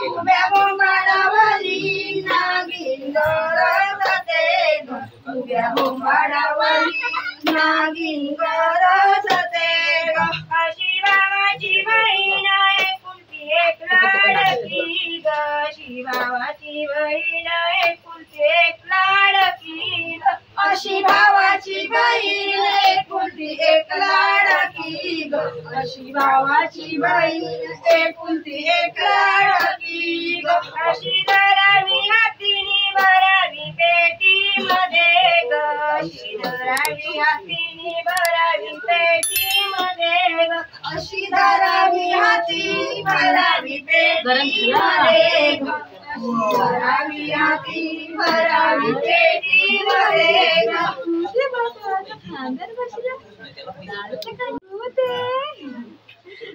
उभ्या बोंबाडावरी नागिन गरजते ग, उभ्या बोंबाडावरी नागिन गरजते ग. अशी भावाची बहीण एकुलती एक लाडकी ग, अशी भावाची बहीण एकुलती एक लाडकी ग. अशी भावाची बहीण एकुलती एक लाडकी ग, अशी भावाची बहीण एकुलती एक लाडकी ग. अशी धरावी हातीनी भरावी पेटीमध्ये ग, अशी धरावी हातीनी भरावी पेटीमध्ये ग, अशी धरावी हाती भरावी पेटीमध्ये ग, अशी धरावी हाती भरावी पेटीमध्ये ग.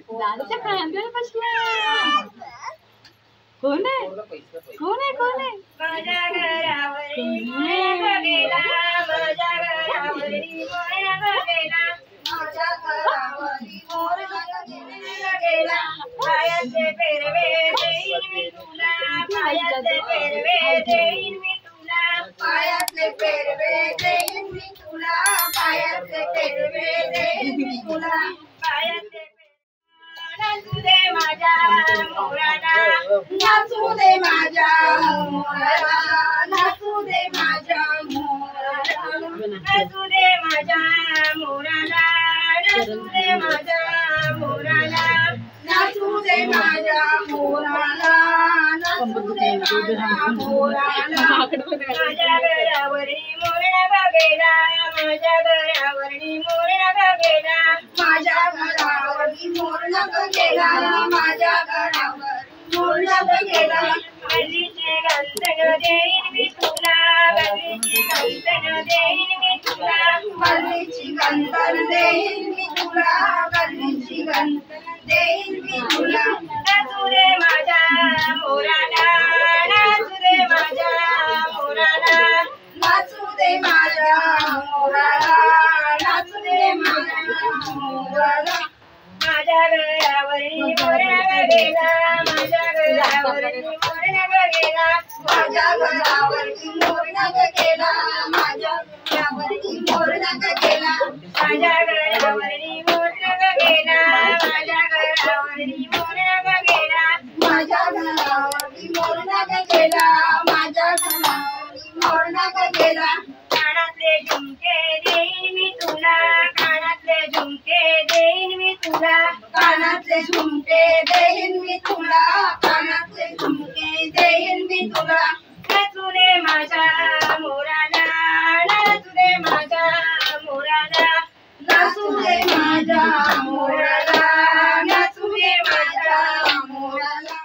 दारूच्या खांद्यावर बसला. कोण आहे? कोण आहे? कोण आहे? माझ्या घरावरी मोरग गेला, माझ्या घरावरी मोरग गेला, माझ्या घरावरी मोरग गेला. पायाचे पेरवे देईन मी तुला, पायाचे पेरवे देईन मी तुला, पायाचे पेरवे देईन मी तुला, पायाचे पेरवे देईन मी तुला, पायाचे नाचू दे माझ्या मोराला, नाचू दे माझ्या मोराला, नाचू दे माझ्या मोराला, नाचू दे माझ्या मोराला, नाचू दे माझ्या मोराला, नाचू दे माझ्या मोराला, नाचू दे माझ्या मोराला. माझ्या घरावरी मोरगा गेला, माझ्या घरावरी मोरगा गेला, माझ्या घरावरी मोरगा गेला, माझ्या घरावर मोरगा गेला. गल्लीचे गंधन देईन मी तुला, गल्लीची गंधन देईन मी तुला, गल्लीची गंधन देईन मी तुला, गल्लीची गंधन देईन मी तुला. नाचू दे माझ्या मोराला, नाचू दे माझ्या मोराला, नाचू दे माझ्या मोराला, नाचू दे माझ्या मोराला. माझ्या घरावरी मोरगा गेला, माझ्या घरावरी मोरगा गेला, माझ्या घरावरी मोरगा गेला, माझ्या घरावरी मोरगा गेला, माझ्या घरावरी मोरगा गेला, माझ्या घरावरी मोरगा गेला, माझ्या घरावरी मोरगा गेला, माझ्या घरावरी मोरगा गेला. कानातले झुमके देईन मी तुला, कानातले झुमके देईन मी तुला, कानातले झुमके देईन मी तुला, कानातले झुमके देईन मी तुला. नाचू दे माझ्या मोराला, नाचू दे माझ्या मोराला, नाचू दे माझ्या मोराला, नाचू दे माझ्या मोराला.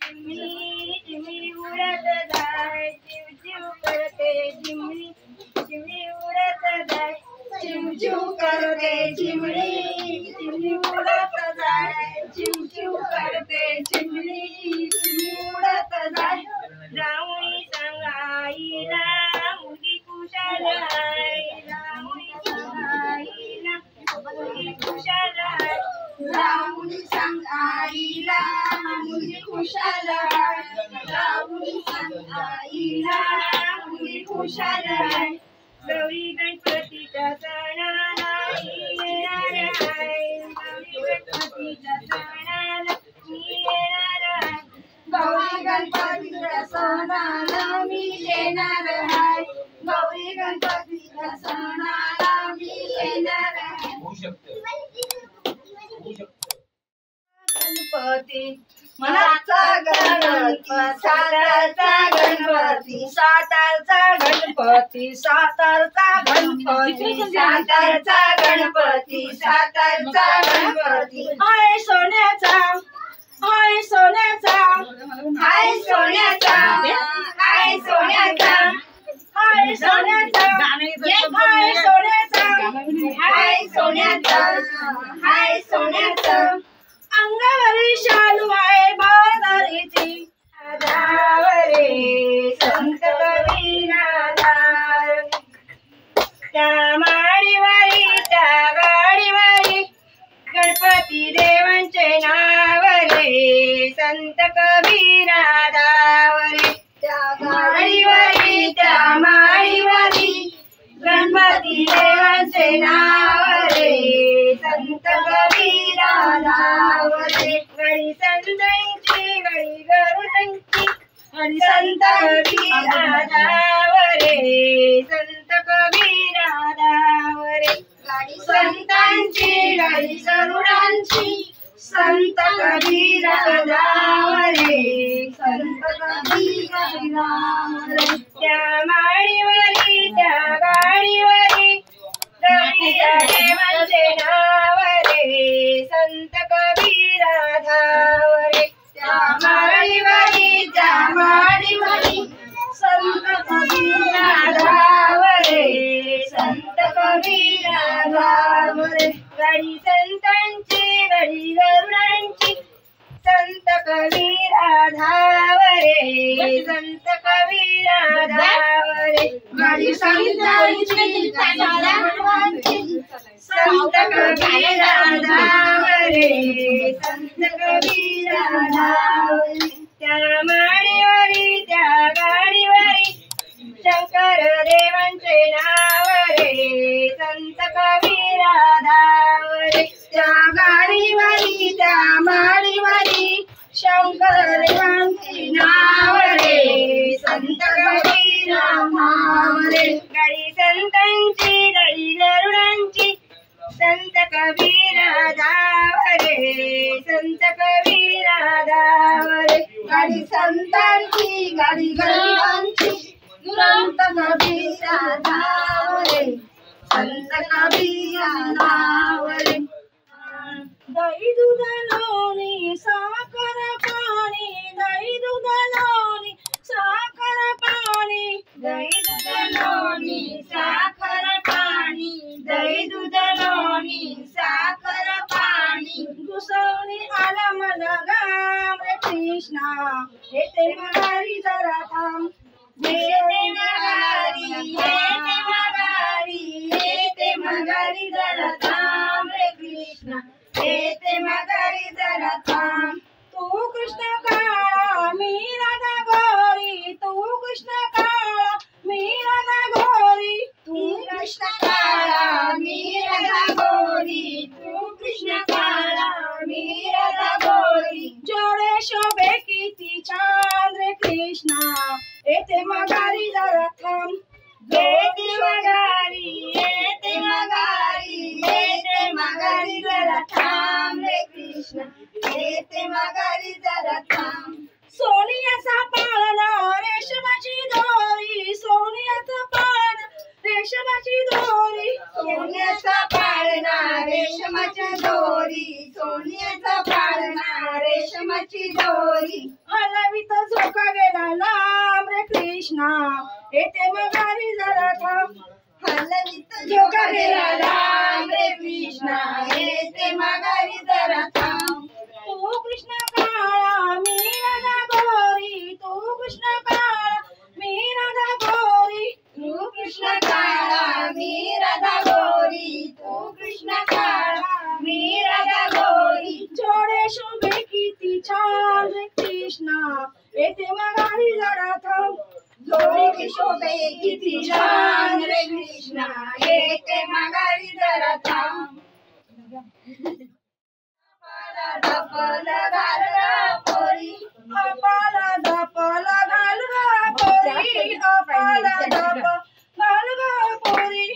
चिमणी चिमणी उडत जाय, चिव चिव करते चिमणी, चिमणी उडत जाय, चिव चिव करते चिमणी, चिमणी उडत जाय, चिव चिव करते चिमणी, चिमणी उडत जाय. राऊणी सांगाईला मुली कुशाल आहे, राऊणी सांगाईला मुली कुशाल आहे, राऊणी सांगाईला मुली कुशाल आहे, राऊणी सांगाईला मुली कुशाल आहे. गौरी गणपतीच्या सणाला मी येणार आहे, गौरी गणपतीच्या सणाला मी येणार आहे, गौरी गणपतीच्या सणाला मी येणार आहे, गौरी गणपतीच्या सणाला मी येणार आहे. गणपती मनाचा गणपती, सातारचा गणपती, सातारचा गणपती, सातारचा गणपती, सातारचा गणपती, सातारचा गणपती. हाय सोन्याचा, हाय सोन्याचा, हाय सोन्याचा, हाय सोन्याचा, हाय सोन्याचा, हाय सोन्याचा, हाय सोन्याचा, हाय सोन्याचा. अंगावरी शालू आहे बाजारीची, राजावरे संत कबीराधार, त्या माडीवारी त्या गाडीवारी गणपती देवांचे नाव रे, संत कबीर देवांचे नाव रे संत कबीरा नाव रे गडी संतांची गडी गरुडांची गडी संत कबीरा नाव रे संत कबीरा नाव रे गाडी संतांची गाडी गरुडांची संत कबीरा नाव रे संत कबीरा नाव रे त्या माळीवरी त्या गाडीवरी देवांचे नाव रे संत कबीरा धाव रे त्या माळीवरी संत कबीरा धाव रे संत कबीरा धाव रे गाडी संतांची गाडी गरुडांची संत कबीरा धाव रे संत कबीरा धाव रे गाडी संतांची संत कबीरा धाव रे संत कबीरा धाव रे त्या माळीवरी त्या गाडीवरी शंकर देवांचे नाव रे संत कबीरा धाव रे त्या गाडीवरी त्या माळीवरी शंकर देवांचे नाव रे संत कबीरा नाव रे गाडी संतांची गाडी गरुडांची संत कबीरा धाव रे संत कबीरा धाव रे गाडी संतांची गाडी गरुडांची संत कबीरा धाव रे संत कबीरा धाव रे दही दूध लोणी साखर पाणी दही दूध लोणी साखर पाणी दही दूध लोणी साखर पाणी दही दूध लोणी साखर पाणी घुसवणी आला मला गाम रे कृष्णा येते मगारी जरा थांब येते मगारी येते मगारी जरा थांब रे कृष्णा येते मगारी जरा थांब तू कृष्ण काळा मी राधा गोरी तू कृष्ण काळा मी राधा गोरी तू कृष्ण काळा मी राधा गोरी तू कृष्ण काळा मी राधा गोरी जोडे शोभे किती छान रे कृष्णा येते मगारी जरा थांब येते मगारी जरा थांब रे कृष्ण येते मगारी जरा थांब सोनियाचा पाळणा रेशमाची दोरी सोनियाचा पाळणा रेशमाची दोरी सोन्याचा पाळणा रेशमाच्या दोरी सोन्याचा पाळणा रेशमाची दोरी हलवीत झोका गेला लांब रे कृष्णा येते मगारी जरा थांब हलवीत झोका गेला लांब रे कृष्णा येते मगारी जरा थांब तू कृष्ण काळा मी राधा गोरी तू कृष्ण काळा मी राधा गोरी तू कृष्ण काळा मी राधा गोरी तू कृष्ण काळा मी राधा गोरी जोडे शोभे किती छान रे कृष्णा येते मगारी जरा थांब जोडे शोभे किती छान रे कृष्णा येते मगारी जरा थांब धपल घाल गा पोरी अपाला धपल घाल गा पोरी अपाला धपल घाल गा पोरी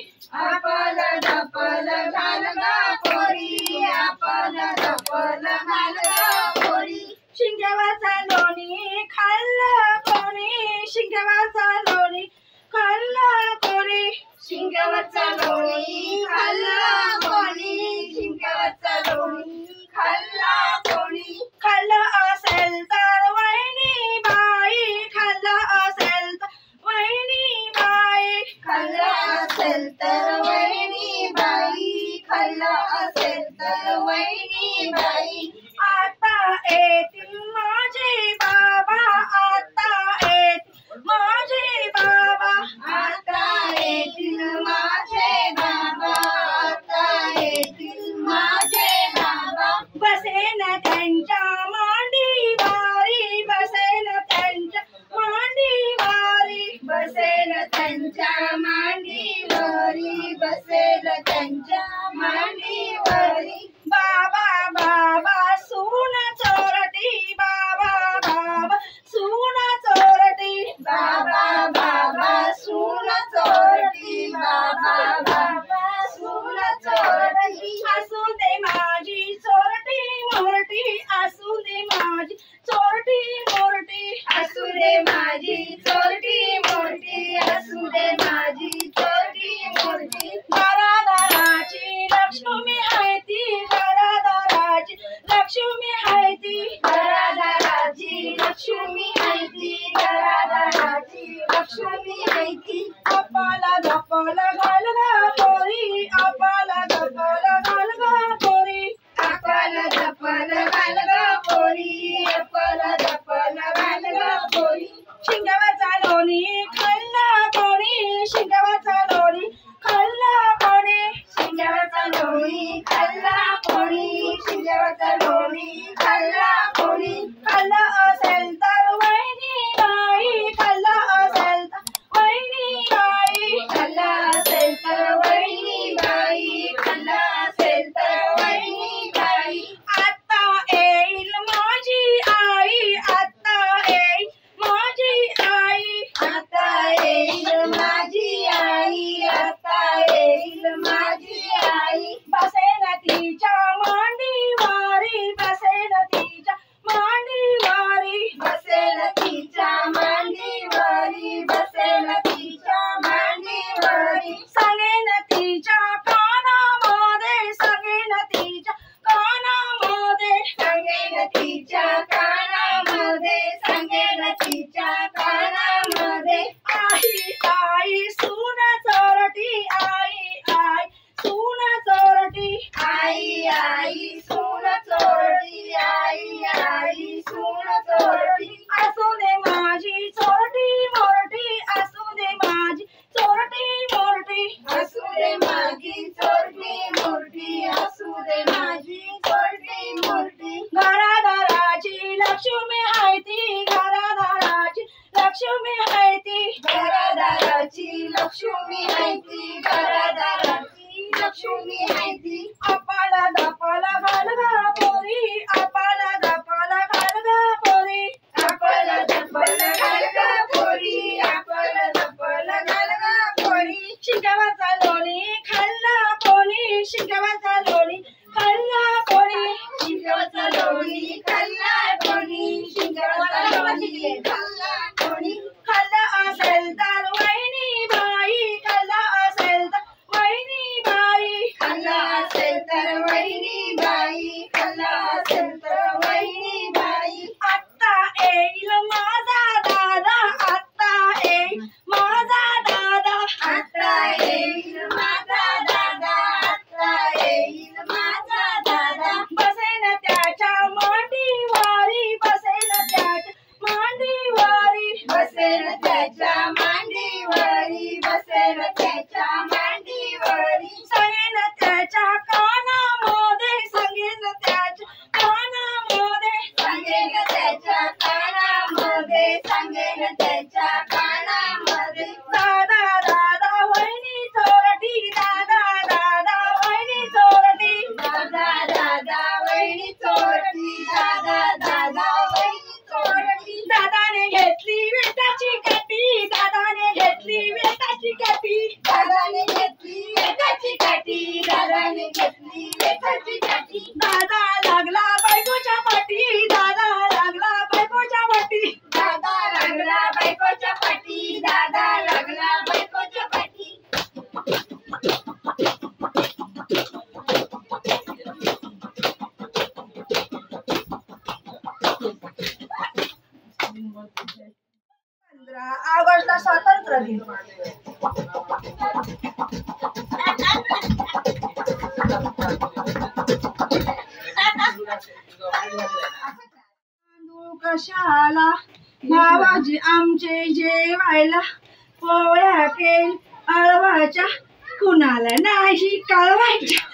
अपाला धपल घाल गा पोरी अपाला धपल घाल गा पोरी शिंग्यावाचा लोणी खाल्ला कोणी शिंग्यावाचा लोणी खाल्ला कोणी शिंग्यावाचा लोणी खाल्ला कोणी शिंग्यावाचा लोणी खाल्ला कोणी खाल्ला असेल तर वहिनी बाई खाल्ला असेल तर वहिनी बाई खाल्ला असेल तर वहिनी बाई खाल्ला असेल तर वहिनी बाई आता येतील माझे बाबा आता येतील माझे बाबा आता येतील माझे बाबा माझी चोरटी मोरटी असू दे माझी चोरटी मोरटी घरादाराची लक्ष्मी आहे ती घरादाराची लक्ष्मी आहे ती घरादाराची लक्ष्मी आहे ती घरादाराची लक्ष्मी आहे ती अपाला धपाला घाल गा पोरी अपाला धपाला घाल गा पोरी अपाला धपाला घाल गा पोरी अपाला धपाला घाल गा पोरी शिंगावाचा लोणी खाल्ला कोणी शिंगावाचा लोणी खाल्ला कोणी शिंगावाचा लोणी खाल्ला कोणी शिंगावाचा लोणी खाल्ला कोणी खाल्ला असेल तर वहिनी बाई खाल्ला असेल तर वहिनी बाई खाल्ला असेल तर वहिनी बाई खाल्ला असेल तर वहिनी बाई आता येईल माझी आई आता येईल माझी आई आता येईल माझी आई आता येईल माझी आई बसेल तिच्या मांडीवारी बसेल तिच्या मांडीवारी बसेल तिच्या मांडीवारी बसेल तिच्या मांडीवारी सांगेन तिच्या कानामध्ये सांगेन तिच्या कानामध्ये सांगेन तिच्या कानामध्ये सांगेन तिच्या कानामध्ये आई आई सून चोरटी आई आई सून चोरटी आई आई सून चोरटी आई आई सून चोरटी असू दे माझी चोरटी मोरटी असू दे माझी चोरटी मोरटी असू दे माझी चोरटी मोरटी असू दे माझी चोरटी मोरटी घरादाराची लक्ष्मी आहे ती घरादाराची लक्ष्मी आहे ती घरादाराची लक्ष्मी आहे ती घरादाराची लक्ष्मी आहे ती अपाला धपाला घाल गा पोरी अपाला धपाला घाल गा पोरी अपाला धपाला घाल गा पोरी अपाला धपाला घाल गा पोरी शिंगावाचा लोणी खाल्ला कोणी शिंगावाचा लोणी खाल्ला कोणी शिंगावाचा लोणी खाल्ला कोणी शिंगावाचा लोणी खाल्ला कोणी खाल्ला असेल तर वहिनी बाई खाल्ला असेल तर वहिनी बाई खाल्ला असेल तर वहिनी बाई खाल्ला असेल तर वहिनी बाई आत्ता येईल माझा दादा आत्ता येईल माझा दादा आत्ता येईल माझा दादा आत्ता येईल माझा दादा बसेन त्याच्या मांडीवारी बसेन त्याच्या मांडीवारी बसेन त्याच्या मांडीवारी बसेन त्याच्या मांडीवारी सांगेन त्याच्या कानामध्ये सांगेन त्याच्या कानामध्ये सांगेन त्याच्या कानामध्ये सांगेन त्याच्या कानामध्ये दादा दादा वहिनी चोरटी दादा दादा वहिनी चोरटी दादा दादा वहिनी चोरटी दादा दादा वहिनी चोरटी दादाने घेतली वेताची काठी दादाने घेतली वेताची काठी दादाने घेतली वेताची काठी दादाने घेतली वेताची काठी दादा लागला बायकोच्या पाठी दादा लागला बायकोच्या पाठी दादा लागला बायकोच्या पाठी दादा लागला बायकोच्या पाठी ऑगस्टला स्वातंत्र्य दिन तांदूळ कशाला भावाजी आमचे जेवायला पोळ्या केल अळवाच्या कुणाला नाही कळवायच्या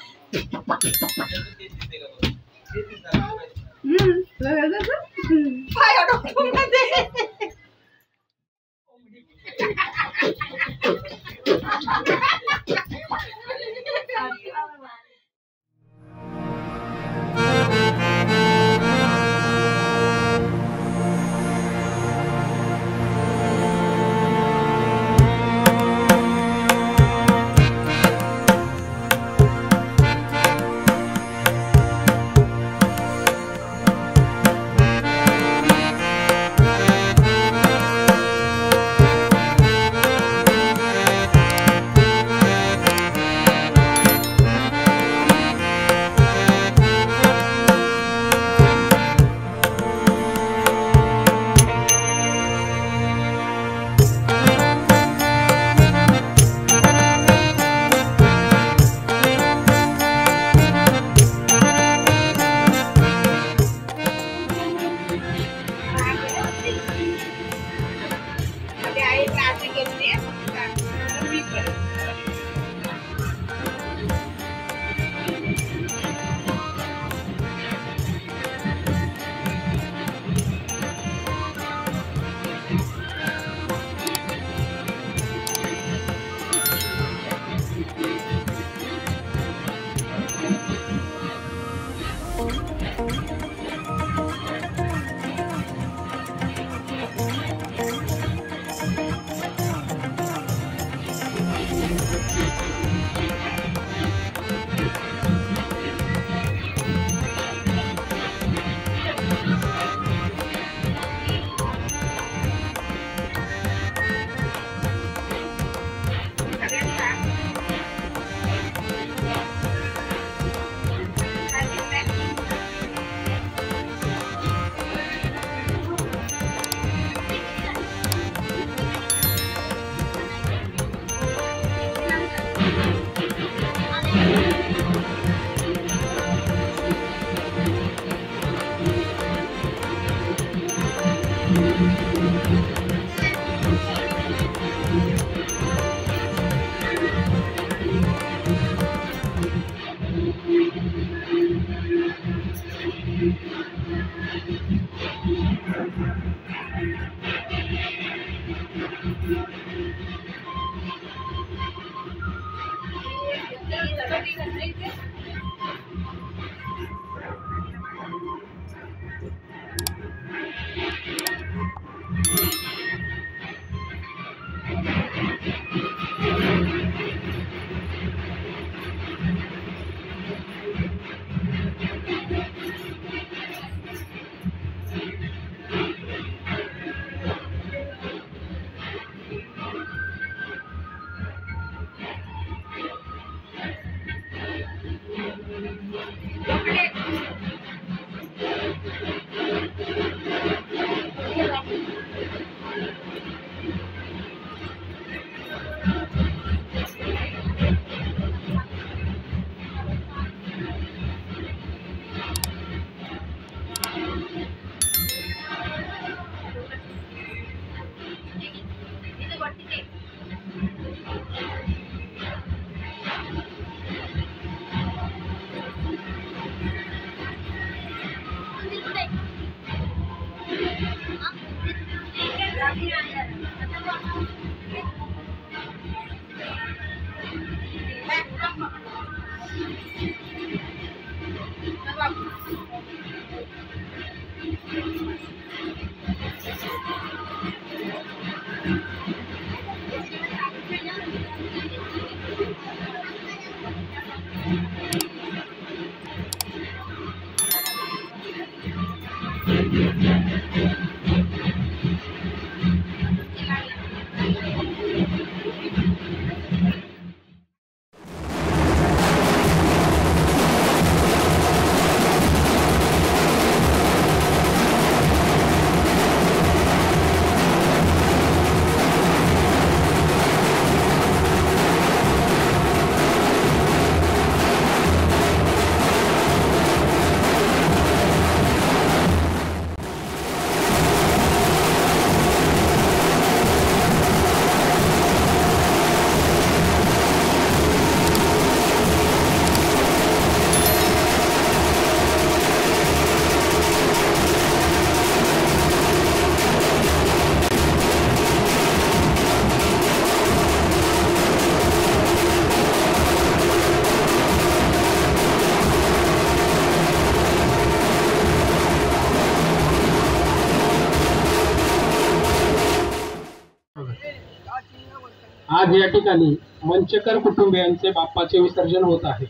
आज या ठिकाणी मंचकर कुटुंबियांचे बाप्पाचे विसर्जन होत आहे.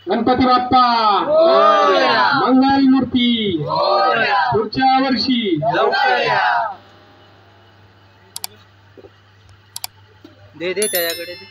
गणपती बाप्पा मंगल मूर्ती पुढच्या वर्षी दे दे त्याच्याकडे दे.